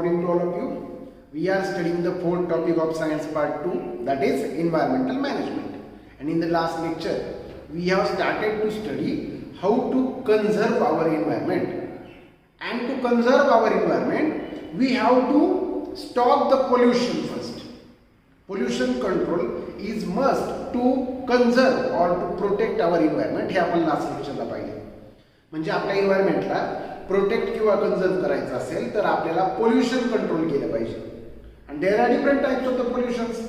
morning to all of you. We are studying the fourth topic of science part 2, that is environmental management. And in the last lecture, we have started to study how to conserve our environment. And to conserve our environment, we have to stop the pollution first. Pollution control is must to conserve or to protect our environment. हे आपण last लेक्चरला पाहिले. म्हणजे आपल्या एन्व्हायरमेंटला protect किंवा conserve करायचं असेल तर आपल्याला पोल्युशन कंट्रोल केलं पाहिजे. आणि there are different types of the pollutions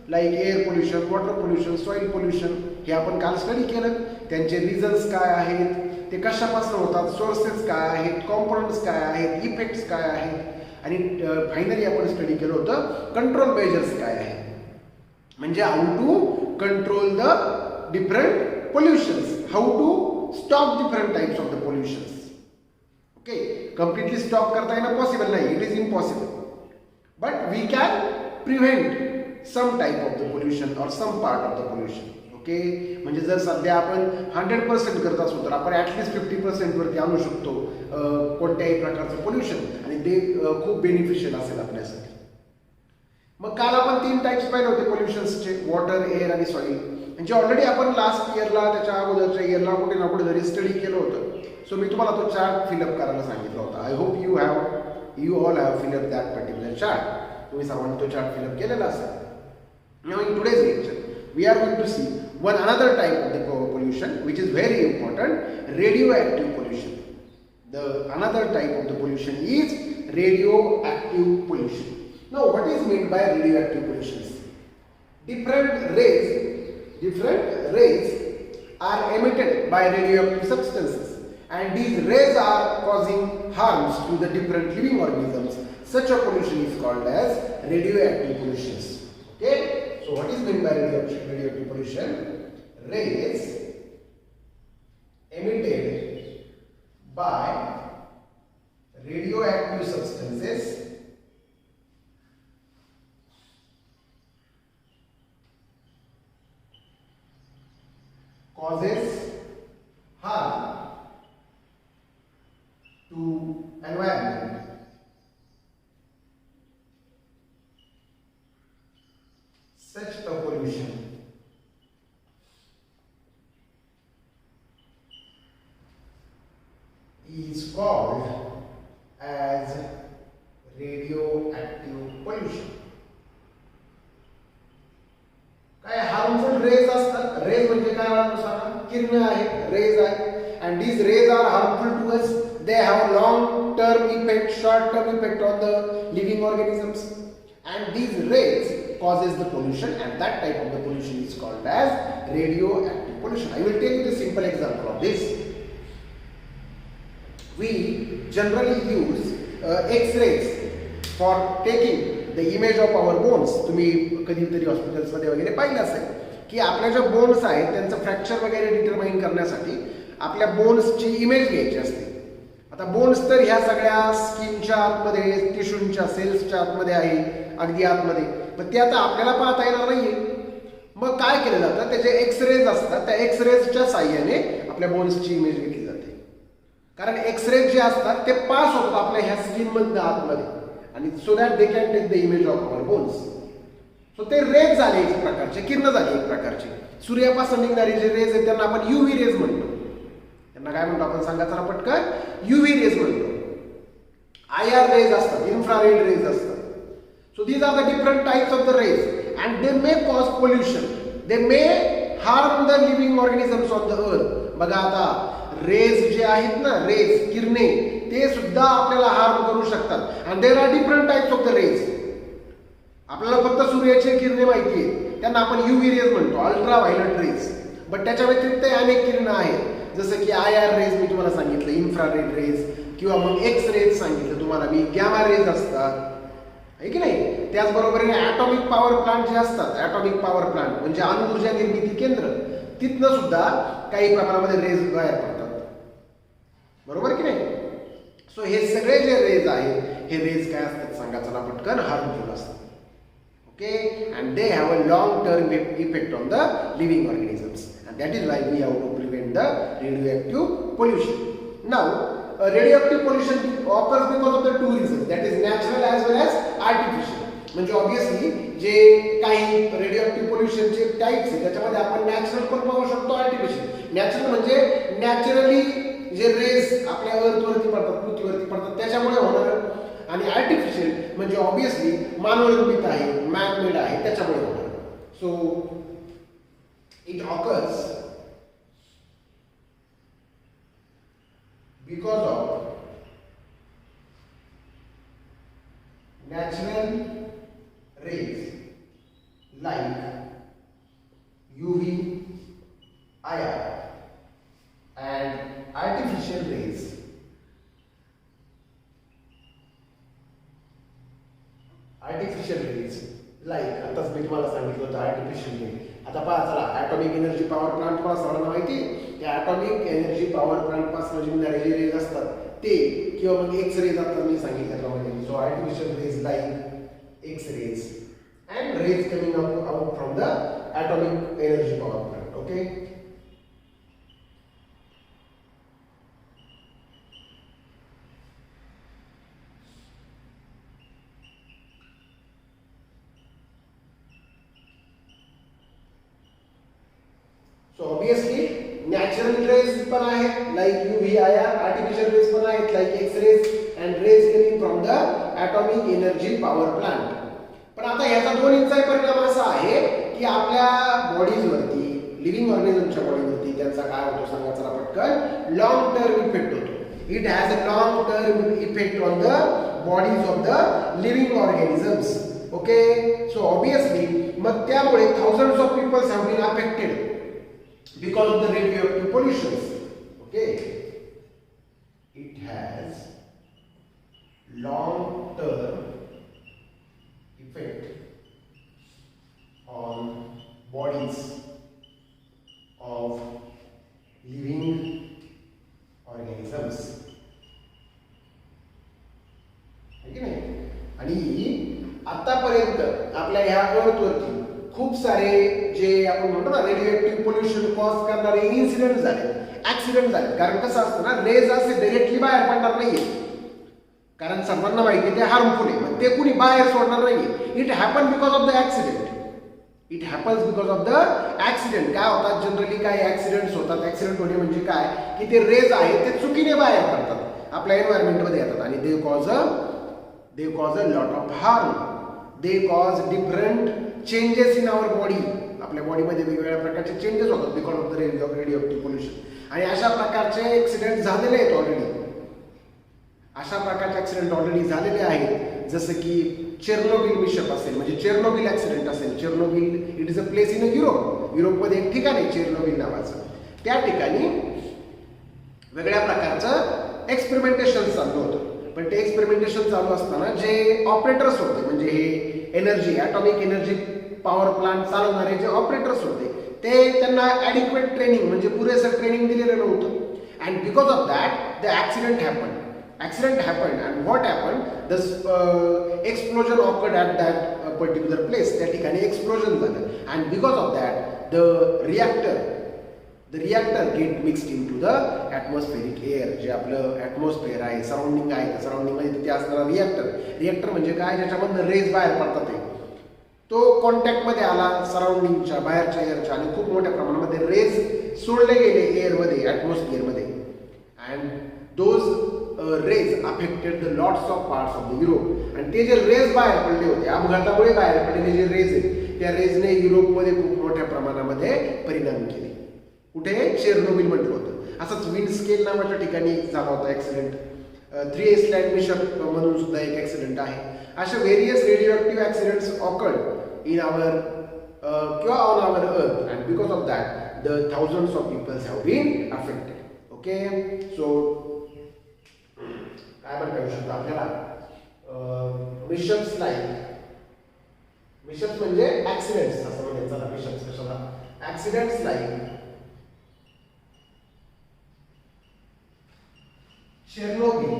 like air pollution, water pollution, soil pollution. हे आपण काल स्टडी केलं. त्यांचे रिझन्स काय आहेत, ते कशापासून होतात, सोर्सेस काय आहेत, कॉम्पोनंट्स काय आहेत, इफेक्ट्स काय आहेत आणि फायनली आपण स्टडी केलं होतं कंट्रोल मेजर्स काय आहेत. म्हणजे how to control the different pollutions, how to stop different types of the pollutions. Okay, completely stop करता येणं possible नाही, it is impossible, but we can prevent some type of the pollution or some part of the pollution. Okay, म्हणजे जर सध्या आपण 100% करत असू तर आपण ॲटलिस्ट 50% वरती आणू शकतो कोणत्याही प्रकारचं पोल्युशन आणि ते खूप बेनिफिशियल असेल आपल्यासाठी. मग काल आपण 3 टाइप्स पाहिले होते पोल्युशन्सचे, वॉटर, एअर आणि सॉइल. म्हणजे ऑलरेडी आपण लास्ट इयरला त्याच्या अगोदरच्या इयरला कुठे ना कुठे तरी स्टडी केलं होतं. सो मी तुम्हाला तो चार्ट फिलअप करायला सांगितलं होता. I hope you all have fill up that particular chart. तुम्ही सर्वांनी तो चार्ट फिलअप केलेला असेल. Now in today's lecture we are going to see one another type of the pollution which is very important, radio pollution. The another type of the pollution is radio pollution. Now what is meant by radioactive pollution? Different rays are emitted by radioactive substances and these rays are causing harms to the different living organisms. Such a pollution is called as radioactive pollution. Okay, so what is meant by radioactive pollution? Rays emitted by radioactive substances causes harm to environment. Such a pollution is called as radioactive pollution. काय harmful rays असतात. Rays म्हणजे काय सांगा, किरण आहेत, rays आहेत. And these rays are harmful to us. They have long term effect, short term effect on the living organisms and these rays causes the pollution and that type of the pollution is called as radioactive pollution. I will take you the simple example of this. We generally use X-rays for taking the image of our bones. तुम्ही कधीतरी हॉस्पिटल्समध्ये वगैरे पाहिलं असेल की आपल्या ज्या bones आहेत त्यांचं फ्रॅक्चर वगैरे डिटरमाइन करण्यासाठी आपल्या बोन्सची इमेज घ्यायची असते. आता बोन्स तर ह्या सगळ्या स्किनच्या आतमध्ये, टिश्यूच्या सेल्सच्या आतमध्ये आहे, अगदी आतमध्ये. पण ते आता आपल्याला पाहता येणार नाहीये. मग काय केलं जातं, त्याचे एक्सरेज असतात, त्या एक्सरेजच्या साह्याने आपल्या बोन्सची इमेज घेतली जाते. कारण एक्सरेज जे असतात ते पास होतात आपल्या ह्या स्किनमधनं आतमध्ये आणि so that they can take the image of our bones. So ते रेज झाले एक प्रकारचे, किरण झाली एक प्रकारची. सूर्यापासून निघणारे जे रेज आहेत त्यांना आपण युव्ही रेज म्हणतो. त्यांना काय म्हणतो आपण सांगा जरा पटकन, युव्ही रेज म्हणतो. IR रेज असतात, इन्फ्रारेड रेज असतात. So these are the different types of the rays and they may cause pollution. They may harm the living organisms on the earth. बघा आता रेज जे आहेत ना, रेज, किरणे, ते सुद्धा आपल्याला हार्म करू शकतात. and there are different types of the rays. आपल्याला फक्त सूर्याचे किरणे माहिती आहेत, त्यांना आपण UV रेज म्हणतो, अल्ट्रा व्हायलेट रेज. बट त्याच्या व्यतिरिक्त अनेक किरणं आहेत, जसं की IR रेज मी तुम्हाला सांगितलं, इन्फ्रारेड रेज, किंवा मग एक्स रेज सांगितलं तुम्हाला मी, गॅमा रेज असतात, आहे की नाही. त्याचबरोबर ॲटॉमिक पॉवर प्लांट जे असतात, ॲटॉमिक पॉवर प्लांट म्हणजे अणुऊर्जा निर्मिती केंद्र, तिथनं सुद्धा काही प्रमाणामध्ये रेज बाहेर पडतात. बरोबर की नाही. सो हे सगळे जे रेज आहेत, हे रेज काय असतात सांगा चला पटकन, हार्मफुल असतात. Okay, and they have a long term effect on the living organisms and that is why we have to prevent the radioactive pollution. Now radioactive pollution occurs because of the two reasons, that is natural as well as artificial. म्हणजे obviously जे काही radioactive पोल्युशनचे types आहेत त्याच्यामध्ये आपण natural पण पाहू शकतो, artificial. Natural म्हणजे नॅचरली जे रेज आपल्या अर्थवरती पडतात, पृथ्वीवरती पडतात त्याच्यामुळे होणार, आणि आर्टिफिशियल म्हणजे ऑब्विसली मानवनिर्मित आहे, मॅन मेड आहे त्याच्यामुळे होणार. So it occurs because of natural rays like UV, IR and artificial rays like, आताच मी तुम्हाला सांगितलं होतं आर्टिफिशियल रे. आता पहा चला, ॲटॉमिक एनर्जी पॉवर प्लांट तुम्हाला सर्वांना माहिती आहे. या ॲटॉमिक एनर्जी पॉवर प्लांट पासून जे मिळणारे रेज असतात ते, किंवा मग एक्स रेज असतात मी सांगितल्याप्रमाणे. So artificial rays like X rays and rays coming out from the atomic energy power plant. Okay. So obviously natural rays पण आहेत like UV, IR, artificial rays पण आहेत like X-rays and rays coming from the atomic energy power plant. पण आता ह्याचा दोन्हीचाही परिणाम असा आहे की आपल्या बॉडीज वरती, लिव्हिंग ऑर्गॅनिझमच्या बॉडीवरती त्यांचा काय होतो सांगा चला पटकन. लॉंग टर्म इफेक्ट होतो. It has a long term effect on the bodies of the living organisms. Okay. So obviously मग त्यामुळे thousands of people have been affected because of the radioactive pollutions. Okay, it has long term effect on bodies of living organisms. ठीक आहे. आणि आतापर्यंत आपल्या ह्या अर्थवरती खूप सारे जे आपण म्हणतो ना रेडिओएक्टिव्ह पोल्युशन कॉज करणारे इन्सिडेंट झाले, ऍक्सिडेंट झाले. कारण कसं असतं ना, रेज असे डायरेक्टली बाहेर पडणार नाहीये, कारण सर्वांना माहिती ते हार्मफुल आहे, मग ते कुणी बाहेर सोडणार नाहीये. It happen because of the accident. It happens because of the accident. काय होतात जनरली, काही ऍक्सिडेंट्स होतात. ऍक्सिडेंट होणे म्हणजे काय की ते रेज आहे ते चुकीने बाहेर पडतात, आपल्या एन्व्हायरमेंटमध्ये येतात आणि they cause a lot of harm. They cause different changes in our body. आपल्या बॉडीमध्ये वेगवेगळ्या प्रकारचे चेंजेस होतात because of the radioactive pollution. आणि अशा प्रकारचे ऍक्सिडेंट झालेले आहेत ऑलरेडी. अशा प्रकारचे ऍक्सिडेंट ऑलरेडी झालेले आहेत, जसं की चेर्नोबिल मिशप असेल, म्हणजे चेर्नोबिल ऍक्सिडेंट असेल. Chernobyl it is a place in Europe. युरोपमध्ये एक ठिकाण आहे चेर्नोबिल नावाचं. त्या ठिकाणी वेगळ्या प्रकारचं एक्सपेरिमेंटेशन चालू होतं. पण ते एक्सपेरिमेंटेशन चालू असताना जे ऑपरेटर्स होते, म्हणजे हे energy atomic energy power plant चालवणारे जे ऑपरेटर्स होते, ते त्यांना ॲडिक्वेट ट्रेनिंग म्हणजे पुरेसं ट्रेनिंग दिलेलं नव्हतं. And because of that the accident happen. And what happen, the explosion occurred at that particular place. त्या ठिकाणी एक्सप्लोजन झालं. And because of that the reactor get mixed into the atmospheric air. जे आपलं atmosphere आहे, surrounding आहे, त्या सराउंडिंगमध्ये तिथे असणारा रिॲक्टर म्हणजे काय, ज्याच्यामधनं रेज बाहेर पडतात ते, तो कॉन्टॅक्टमध्ये आला सराउंडिंगच्या, बाहेरच्या एअरच्या, आणि खूप मोठ्या प्रमाणामध्ये रेज सोडले गेले एअरमध्ये, ॲटमॉस्फिअरमध्ये. And those rays affected the lots of parts of the Europe. आणि ते जे रेज बाहेर पडले होते, अपघातामुळे बाहेर पडलेले जे रेज आहेत, त्या रेजने युरोपमध्ये खूप मोठ्या प्रमाणामध्ये परिणाम केले. कुठे, चेर्नोबिल म्हटलं होतं. असंच विंडस्केल नावाच्या ठिकाणी झाला होता ॲक्सिडेंट. 3 आइसलँड मिशप म्हणून सुद्धा एक ॲक्सिडेंट आहे. अशा various radioactive accidents occurred in our किंवा on our earth, and because of that the thousands of peoples have been affected. Okay. So काय म्हणता येऊ शकतं आपल्याला, मिशप्स लाईक, मिशप्स म्हणजे ॲक्सिडेंट्स असं म्हणायचं ना. मिशप्स कशाला, ॲक्सिडेंट्स लाईक Chernobyl,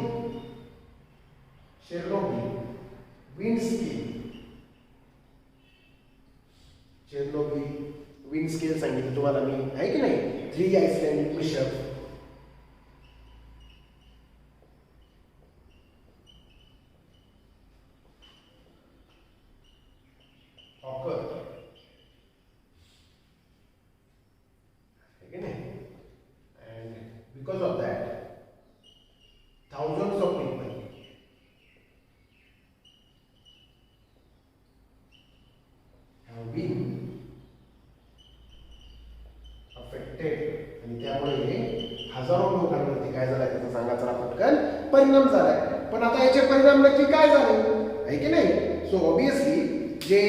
windscale सांगितलं तुम्हाला मी, आहे की नाही. 3 Iceland मिशप Because of that, thousands of people have been affected आणि त्यामुळे हजारो लोकांवरती काय झालाय त्याचा सांगायचा पटकन परिणाम झालाय. पण आता याचे परिणाम नक्की काय झाले आहे की नाही. सो ऑब्विसली जे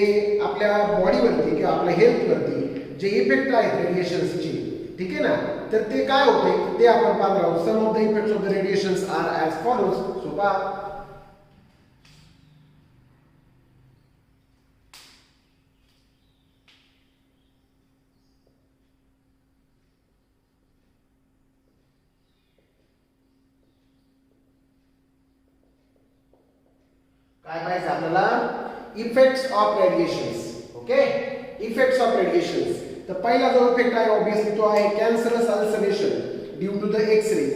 आपल्या बॉडीवरती किंवा आपल्या हेल्थवरती जे इफेक्ट आहेत रेडिएशन्सचे, ठीक आहे ना, तर ते काय होते ते आपण पाहणार आहोत. Some of the effects of the radiations are as follows. So पहा, काय पाहिजे आपल्याला effects of radiations. Okay, effects of radiations. तर पहिला जो इफेक्ट आहे ऑब्वियसली तो आहे cancerous ulceration due to the X-rays.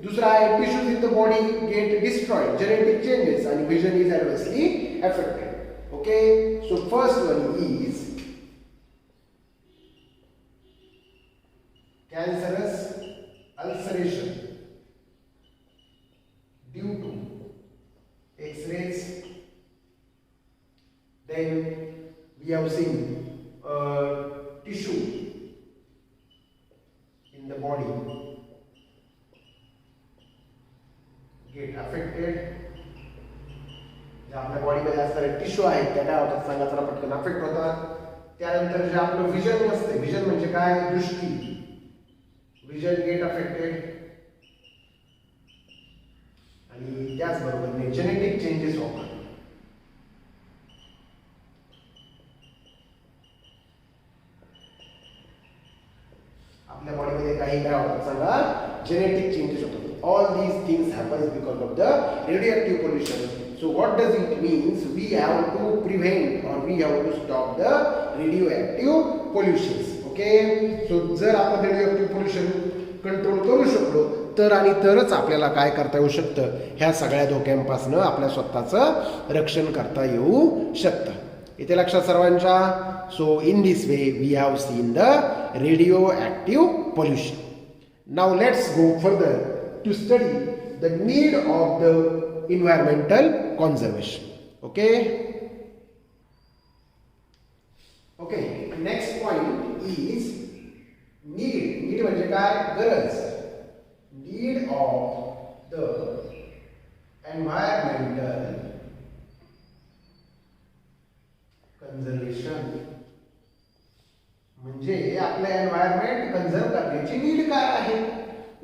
दुसरा आहे tissues in the body get destroyed, genetic changes आणि vision is adversely affected. Okay, so first one is cancerous ulceration due to X-rays. Then we have seen tissue in the body get affected. जे आपल्या बॉडीमध्ये असणारे tissue आहेत त्या काय होतात सांगा चला पटकन अफेक्ट होतात. त्यानंतर जे आपलं विजन असते, विजन म्हणजे काय, दृष्टी, विजन गेट अफेक्टेड. आणि त्याचबरोबर जेनेटिक चेंजेस होतात. आपल्या बॉडीमध्ये काही काय होतात सांगा, जेनेटिक चेंजेस होतात. All these things happens because of the radioactive pollution. So what does it means, we have to prevent और we have to stop the radioactive pollutions. Okay, so जर आपण रेडिओएक्टिव्ह पोल्युशन कंट्रोल करू शकलो तर आणि तरच आपल्याला काय करता येऊ शकतं, ह्या सगळ्या धोक्यांपासून आपल्या स्वतःचं रक्षण करता येऊ शकतं. इथे लक्षात सर्वांच्या. So in this way we have seen the radioactive pollution. Now let's go further to study the need of the environmental conservation. Okay okay, next point is need. Need म्हणजे काय, गरज. Need of the environmental conservation. म्हणजे आपलं environment कंझर्व करण्याची need काय आहे,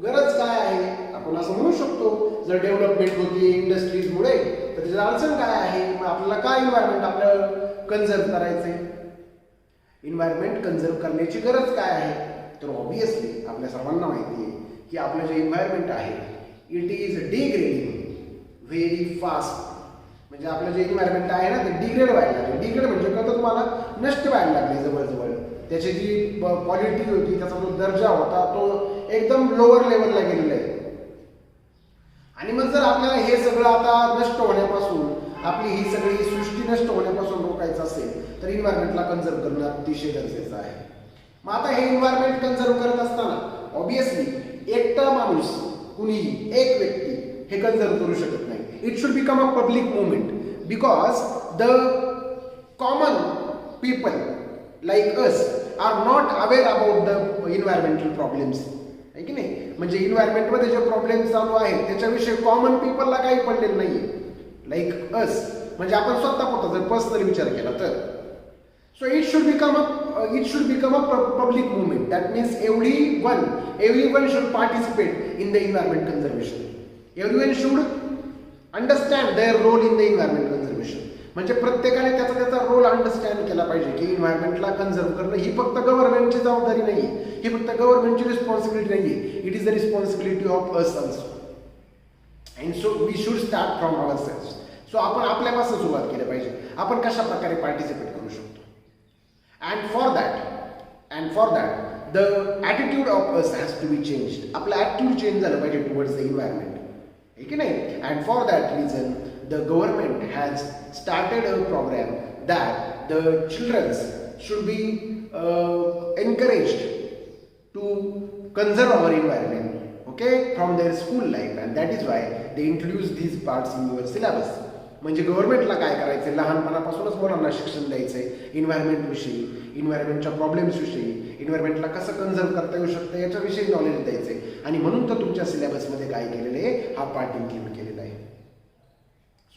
गरज काय आहे, आपण असं म्हणू शकतो. जर डेव्हलपमेंट होती इंडस्ट्रीजमुळे तर त्याची अडचण काय आहे, मग आपल्याला काय एन्व्हायरमेंट आपलं कंझर्व करायचंय, एन्व्हायरमेंट कंझर्व करण्याची गरज काय आहे. तर ऑब्विसली आपल्या सर्वांना माहिती आहे की आपलं जे एन्व्हायरमेंट आहे it is degrading very fast. म्हणजे आपलं जे एन्व्हायरमेंट आहे ना ते डिग्रेड व्हायला लागले. डिग्रेड म्हणजे कळतं तुम्हाला, नष्ट व्हायला लागले जवळजवळ. त्याची जी क्वालिटी होती, त्याचा जो दर्जा होता तो एकदम लोअर लेवलला गेलेला आहे. आणि मग जर आपल्याला हे सगळं आता नष्ट होण्यापासून, आपली ही सगळी सृष्टी नष्ट होण्यापासून रोखायचं असेल तर एन्व्हायरमेंटला कंझर्व करणं अतिशय गरजेचं आहे. मग आता हे एन्व्हायरमेंट कंझर्व करत असताना ऑब्विसली एकटा माणूस, कुणीही एक व्यक्ती हे कंझर्व करू शकत नाही. It should become a public movement because the common people like us are not aware about the environmental problems. आहे की नाही. म्हणजे इन्व्हायरमेंटमध्ये जे प्रॉब्लेम चालू आहेत त्याच्याविषयी कॉमन पीपलला काही पडलेलं नाहीये. लाईक अस म्हणजे आपण स्वतः जर पर्सनली विचार केला तर. So it should become a public movement. That means everyone should participate in the environment conservation. Everyone should understand their role in the environment conservation. म्हणजे प्रत्येकाने त्याचा रोल अंडरस्टँड केला पाहिजे की एन्व्हायरमेंटला कंझर्व करणं ही फक्त गव्हर्नमेंटची जबाबदारी नाहीये, ही फक्त गव्हर्नमेंटची रिस्पॉन्सिबिलिटी नाहीये. It is the responsibility of us also. And so we should start from our self. सो आपण आपल्यापासून सुरुवात केली पाहिजे. आपण कशा प्रकारे पार्टिसिपेट करू शकतो. And for that, the attitude of us has to be changed. आपला attitude change झालं पाहिजे towards the environment. है की नाही? And for that reason, the government has started a program that the children should be encouraged to conserve our environment. okay, from their school life, and that is why they introduce these parts in your syllabus. म्हणजे गव्हर्नमेंटला काय करायचं, लहानपणापासूनच मुलांना शिक्षण द्यायचं आहे इन्व्हायरमेंटविषयी, इन्व्हायरमेंटच्या प्रॉब्लेम्सविषयी, इन्व्हायरमेंटला कसं conserve करता येऊ शकतं याच्याविषयी नॉलेज द्यायचं आहे. आणि म्हणून तर तुमच्या सिलेबसमध्ये काय केलेलं आहे, हा पार्ट इन्क्लूड केलेला आहे,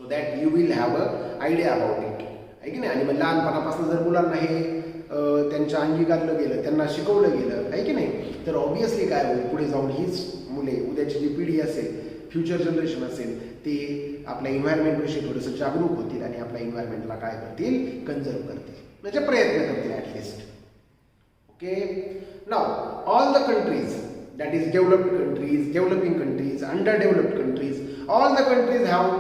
so that you will have a idea about it, आहे की नाही. आणि मग लहानपणापासून जर मुलांना हे त्यांच्या अंगी घातलं गेलं, त्यांना शिकवलं गेलं, आहे की नाही, तर ऑब्विसली काय होईल, पुढे जाऊन हीच मुले, उद्याची जी पिढी असेल, फ्युचर जनरेशन असेल, ते आपल्या इन्व्हायरमेंटविषयी थोडंसं जागरूक होतील आणि आपल्या इन्व्हायरमेंटला काय करतील, कन्झर्व करतील, म्हणजे प्रयत्न करतील at least. Okay, now all the countries, that is developed countries, developing countries, underdeveloped countries, all the countries have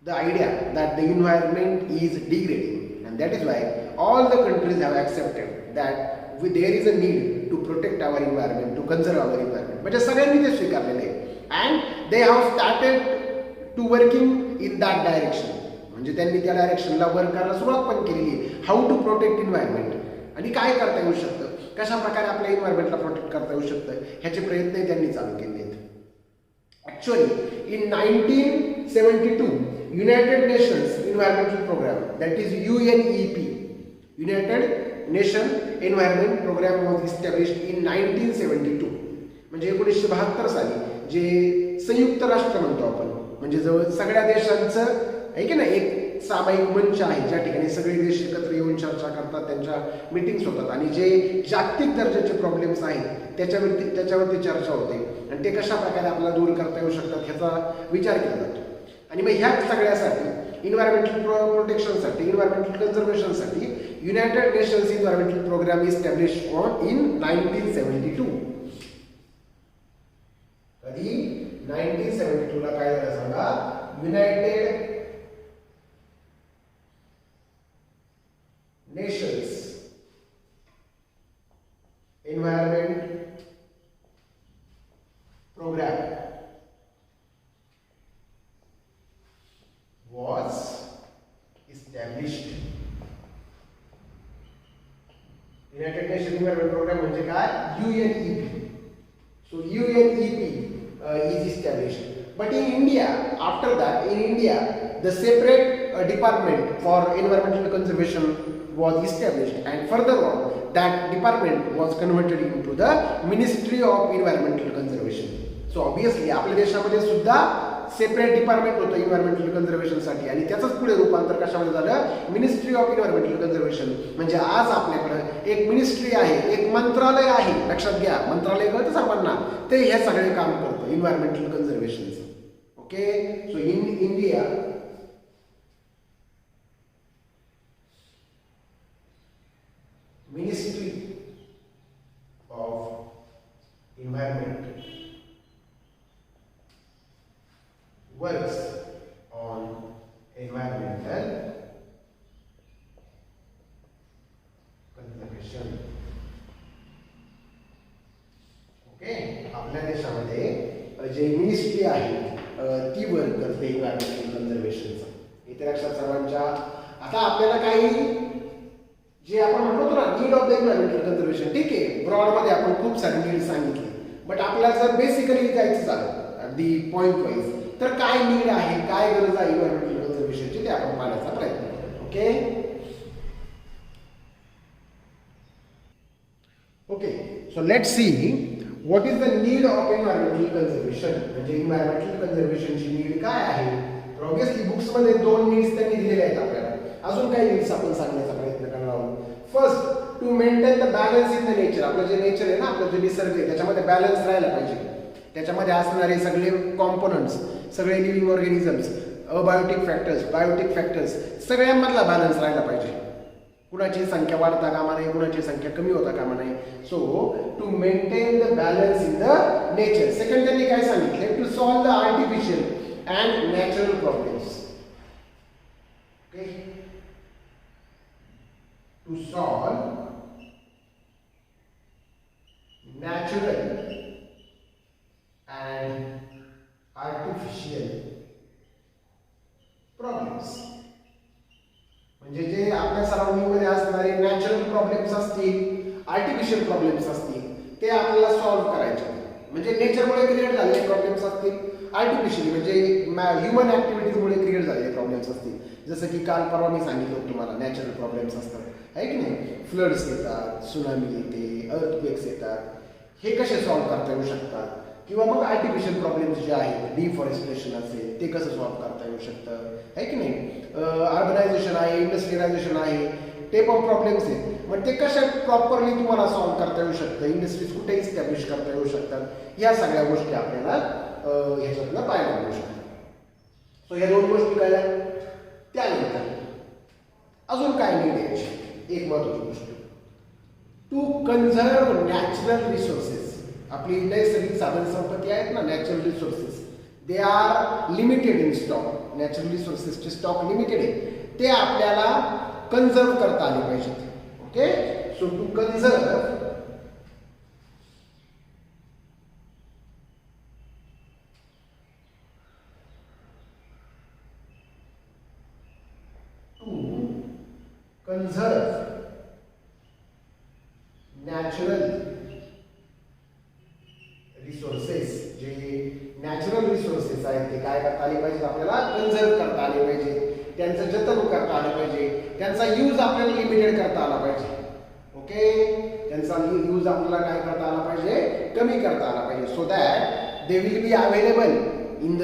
the idea that the environment is degrading, and that is why all the countries have accepted that there is a need to protect our environment, to conserve our environment. म्हणजे सगळ्यांनी ते स्वीकारलेले आहे, and they have started to working in that direction. म्हणजे त्यांनी त्या डायरेक्शनला work करायला सुरुवात पण केलेली आहे. हाऊ टू प्रोटेक्ट इन्व्हायरमेंट, आणि काय करता येऊ शकतं, कशा प्रकारे आपल्या इन्व्हायरमेंटला प्रोटेक्ट करता येऊ शकतं, ह्याचे प्रयत्न त्यांनी चालू केले आहेत. Actually in 1972 United Nations Environmental Programme, that is UNEP, United Nation Environment Programme was established in 1972. म्हणजे 1972 साली जे संयुक्त राष्ट्र म्हणतो आपण, म्हणजे जवळ सगळ्या देशांचं आहे की नाही एक सामायिक मंच आहे, ज्या ठिकाणी सगळे देश एकत्र येऊन चर्चा करतात, त्यांच्या मीटिंग्स होतात, आणि जे जागतिक दर्जाचे प्रॉब्लेम्स आहेत त्याच्यावरती चर्चा होते, आणि ते कशा प्रकारे आपल्याला दूर करता येऊ शकतात ह्याचा विचार केला जातो. आणि मग ह्या सगळ्यासाठी इन्व्हायरमेंटल प्रोटेक्शनसाठी, इन्व्हायरमेंटल कन्झर्वेशनसाठी United Nations environmental program establish on in 1972. कधी 1972 ला काय झालं सांगा, United Nations environment program was established. United Nations Environment Program म्हणजे काय, UNEP. So UNEP is established. But in India, after that, in India, the separate department for environmental conservation was established, and further on, that department was converted into the Ministry of Environmental Conservation. So obviously, आपल्या देशामध्ये सुद्धा separate department होतं environmental कन्झर्वेशनसाठी, आणि त्याचंच पुढे रूपांतर कशामध्ये झालं, मिनिस्ट्री ऑफ इन्व्हायरमेंटल कन्झर्वेशन. म्हणजे आज आपल्याकडे एक मिनिस्ट्री आहे, एक मंत्रालय आहे, लक्षात घ्या, मंत्रालय कळतं सर्वांना, ते हे सगळे काम करतं इन्व्हायरमेंटल कन्झर्वेशनचं. Okay, so in India ministry of environment works on environmental conservation. Okay, आपल्या देशामध्ये जे मिनिस्ट्री आहे ती वर्क करते इन्व्हायरमेंटल कन्झर्वेशनचं. इथे लक्षात सर्वांच्या. आता आपल्याला काही जे आपण म्हणतो ना need of the environmental conservation, ठीक आहे, ब्रॉडमध्ये आपण खूप सारे नीड सांगितले, बट आपल्याला जर बेसिकली जायचं झालं अगदी पॉईंट वाईज, तर काय नीड आहे, काय गरज आहे इन्व्हायरमेंटल कन्झर्वेशनची, ते आपण पाहण्याचा प्रयत्न करू. Okay, so let's see what is the need of environmental conservation. म्हणजे इन्व्हायरमेंटल कन्झर्वेशनची नीड काय आहे. तर ऑब्विसली बुक्समध्ये 2 नीड्स त्यांनी दिलेले आहेत आपल्याला. अजून काही नीड्स आपण सांगण्याचा प्रयत्न करणार आहोत. First, to maintain the balance in the nature. आपलं जे नेचर आहे ना, आपलं जे निसर्ग आहे, त्याच्यामध्ये बॅलन्स राहायला पाहिजे. त्याच्यामध्ये असणारे सगळे कॉम्पोनंट्स, सगळे living organisms, abiotic factors, biotic factors, सगळ्यांमधला बॅलन्स राहायला पाहिजे. कुणाची संख्या वाढता कामा नये, कुणाची संख्या कमी होता कामा नये. So to maintain the balance in the nature. Second त्यांनी काय सांगितले, to solve the artificial and natural problems. Okay, to solve natural and artificial problems. म्हणजे जे आपल्या सराउंडिंग मध्ये असणारे नॅचरल प्रॉब्लेम्स असतील, आर्टिफिशियल प्रॉब्लेम्स असतील, ते आपल्याला सॉल्व्ह करायचे. म्हणजे नेचरमुळे क्रिएट झालेले प्रॉब्लेम्स असतील, आर्टिफिशियली म्हणजे ह्युमन ॲक्टिव्हिटीजमुळे क्रिएट झालेले प्रॉब्लेम्स असतील. जसं की काल परवा मी सांगितलं तुम्हाला नॅचरल प्रॉब्लेम्स असतात आहे की नाही, फ्लड्स येतात, सुनामी येते, अर्थक्वेक्स येतात, हे कसे सॉल्व्ह करता येऊ शकतात. किंवा मग आर्टिफिशियल प्रॉब्लेम्स जे आहेत, डिफॉरेस्टेशन असेल ते कसं सॉल्व्ह करता येऊ शकतं आहे की नाही, अर्बनायझेशन आहे, इंडस्ट्रियलायझेशन आहे, ते पण प्रॉब्लेम्स आहेत. मग ते कशा प्रॉपरली तुम्हाला सॉल्व्ह करता येऊ शकतं, इंडस्ट्रीज कुठे इस्टॅब्लिश करता येऊ शकतात, या सगळ्या गोष्टी आपल्याला ह्याच्यातनं पाहायला मिळू शकतात. सो ह्या दोन गोष्टी कळल्या. त्यानंतर अजून काय नीड यायची, एक महत्त्वाची गोष्ट, टू कन्झर्व नॅचरल रिसोर्सेस. आपली नैसर्गिक साधन संपत्ती आहेत ना, natural resources, they are limited in stock. Natural रिसोर्सेसचे स्टॉक लिमिटेड आहे, ते आपल्याला कन्झर्व करता आले पाहिजेत. Okay, so to conserve natural resources, जे नॅचरल रिसोर्सेस आहेत ते काय करता आले पाहिजे, आपल्याला कन्झर्व करता आले पाहिजे, त्यांचं जतन करता आलं पाहिजे, त्यांचा यूज आपल्याला लिमिटेड करता आला पाहिजे. ओके, त्यांचा यूज आपल्याला काय करता आला पाहिजे, कमी करता आला पाहिजे, so that they will be available in the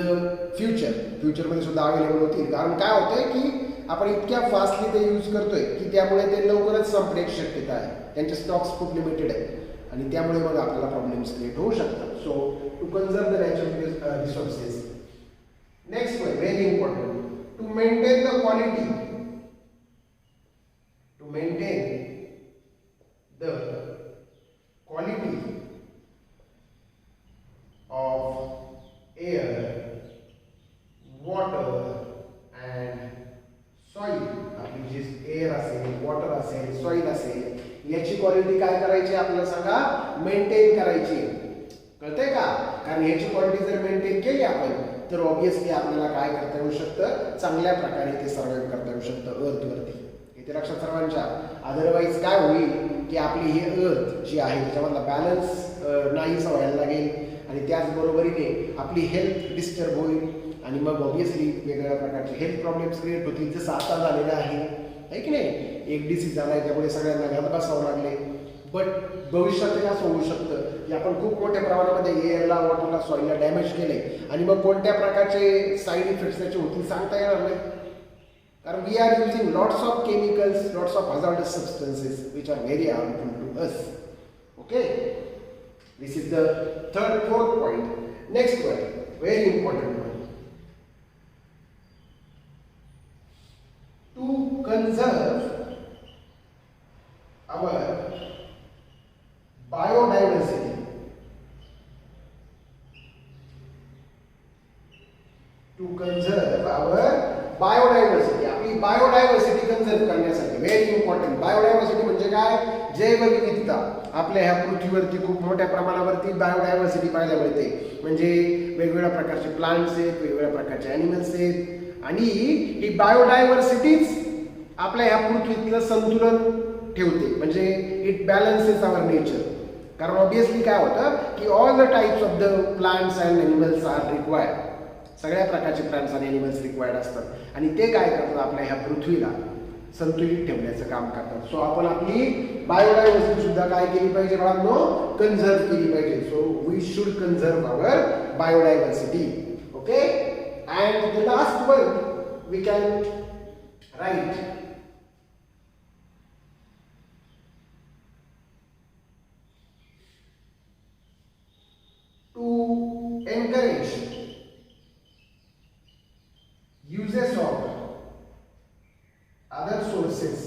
फ्युचरमध्ये सुद्धा अवेलेबल होतील. कारण काय होतंय की आपण इतक्या फास्टली ते यूज करतोय की त्यामुळे ते लवकरच संपण्याची शक्यता आहे, त्यांचे स्टॉक्स खूप लिमिटेड आहेत आणि त्यामुळे मग आपल्याला प्रॉब्लेम्स क्रिएट होऊ शकतात. So to conserve the natural resources. Next one very important, to maintain the quality, to maintain the quality of air, water and soil. आपली जी एअर असेल, वॉटर असेल, सॉइल असेल, याची क्वालिटी काय करायची आपल्याला सांगा, मेंटेन करायची. कळतंय का? कारण याची क्वालिटी जर मेंटेन केली आपण तर ऑब्विसली आपल्याला काय करता येऊ शकतं, चांगल्या प्रकारे ते सर्वाइव्ह करता येऊ शकतं अर्थवरती. इथे लक्षात सर्वांच्या. अदरवाईज काय होईल की आपली ही अर्थ जी आहे त्याच्यामधला बॅलन्स नाहीसा व्हायला लागेल आणि त्याचबरोबरीने आपली हेल्थ डिस्टर्ब होईल आणि मग ऑब्विसली वेगवेगळ्या प्रकारचे हेल्थ प्रॉब्लेम्स क्रिएट होतील, जसं आता झालेलं आहे की नाही. एक डिसीज झाला आहे त्यामुळे सगळ्यांना घरात बसावं लागले. बट भविष्यात असं होऊ शकतं की आपण खूप मोठ्या प्रमाणामध्ये एअरला, वॉटरला, सॉईलला डॅमेज केले आणि मग कोणत्या प्रकारचे साईड इफेक्ट्स त्याचे होतील सांगता येणार नाही. कारण we are using lots of chemicals, lots of hazardous substances which are very harmful to us. Okay, this is the fourth point. Next one very important one, to conserve our biodiversity. To conserve our biodiversity. आपली biodiversity conserve करण्यासाठी very important. Biodiversity म्हणजे काय, जैवविविधता. आपल्या ह्या पृथ्वीवरती खूप मोठ्या प्रमाणावरती बायोडायव्हर्सिटी पाहायला मिळते. म्हणजे वेगवेगळ्या प्रकारचे प्लांट्स आहेत, वेगवेगळ्या प्रकारचे ॲनिमल्स आहेत आणि ही बायोडायव्हर्सिटीच आपल्या ह्या पृथ्वीतलं संतुलन ठेवते. म्हणजे इट बॅलन्सेस आवर नेचर. कारण ऑब्विसली काय होतं की all the types of the plants and animals are required. सगळ्या प्रकारचे प्लांट्स आणि ॲनिमल्स रिक्वायर्ड असतात आणि ते काय करतात, आपल्या ह्या पृथ्वीला संतुलित ठेवण्याचं काम करतात. सो आपण आपली बायोडायव्हर्सिटी सुद्धा काय केली पाहिजे बाळांनो, कन्झर्व केली पाहिजे. So we should conserve our biodiversity. Okay, and the last one we can write, to encourage uses of other sources,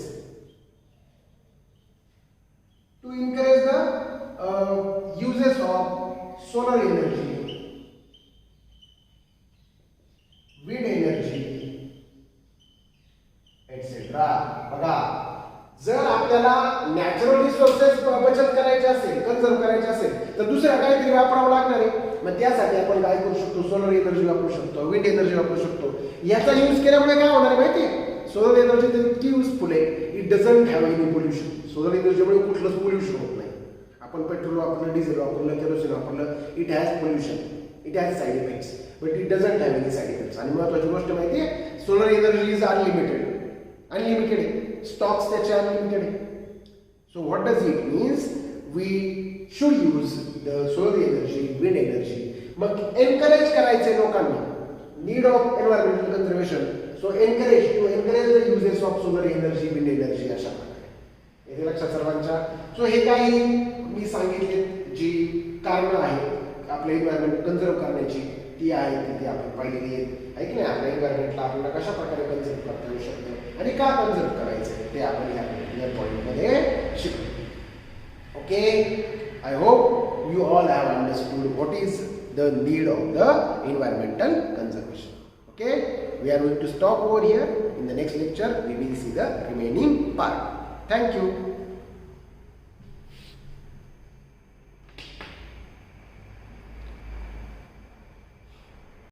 to encourage the uses of solar energy, wind energy, etc. बघा, जर आपल्याला natural resources बचत करायचे असेल, conserve करायचे असेल तर दुसऱ्या काहीतरी वापरावं लागणार आहे. मग त्यासाठी आपण काय करू शकतो, सोलर एनर्जी वापरू शकतो, विंड एनर्जी वापरू शकतो. याचा यूज केल्यामुळे काय होणार आहे माहिती आहे, सोलर एनर्जी तर इतकी युजफुल आहे, it doesn't have any pollution. Solar एनर्जीमुळे कुठलंच पोल्युशन होत नाही. आपण पेट्रोल वापरलं, डिझेल वापरलं, केरोसिन वापरलं, it has pollution, it has side effects, but it doesn't have any side effects. आणि महत्त्वाची गोष्ट माहिती आहे, solar energy is unlimited. Unlimited आहे, स्टॉक्स त्याचे अनलिमिटेड आहे. So what does it means, we should use the solar energy, wind energy. मग encourage करायचे लोकांना, need of environmental conservation. So encourage the uses of solar energy, wind energy, अशा प्रकारे. हे लक्षात सर्वांच्या. सो हे काही मी सांगितले जी कारणं आहेत आपल्या एन्व्हायरमेंट कन्झर्व करण्याची, ती आहेत तिथे आपण पाहिलेली आहेत, आहे की नाही. आपल्या एन्व्हायरमेंटला आपल्याला कशा प्रकारे कन्झर्व करता येऊ शकतं आणि का कन्झर्व करायचं ते आपण ह्या पॉईंटमध्ये शिकलो. Okay, I hope you all have understood what is the need of the environmental conservation. Okay, we are going to stop over here. In the next lecture we will see the remaining part. Thank you.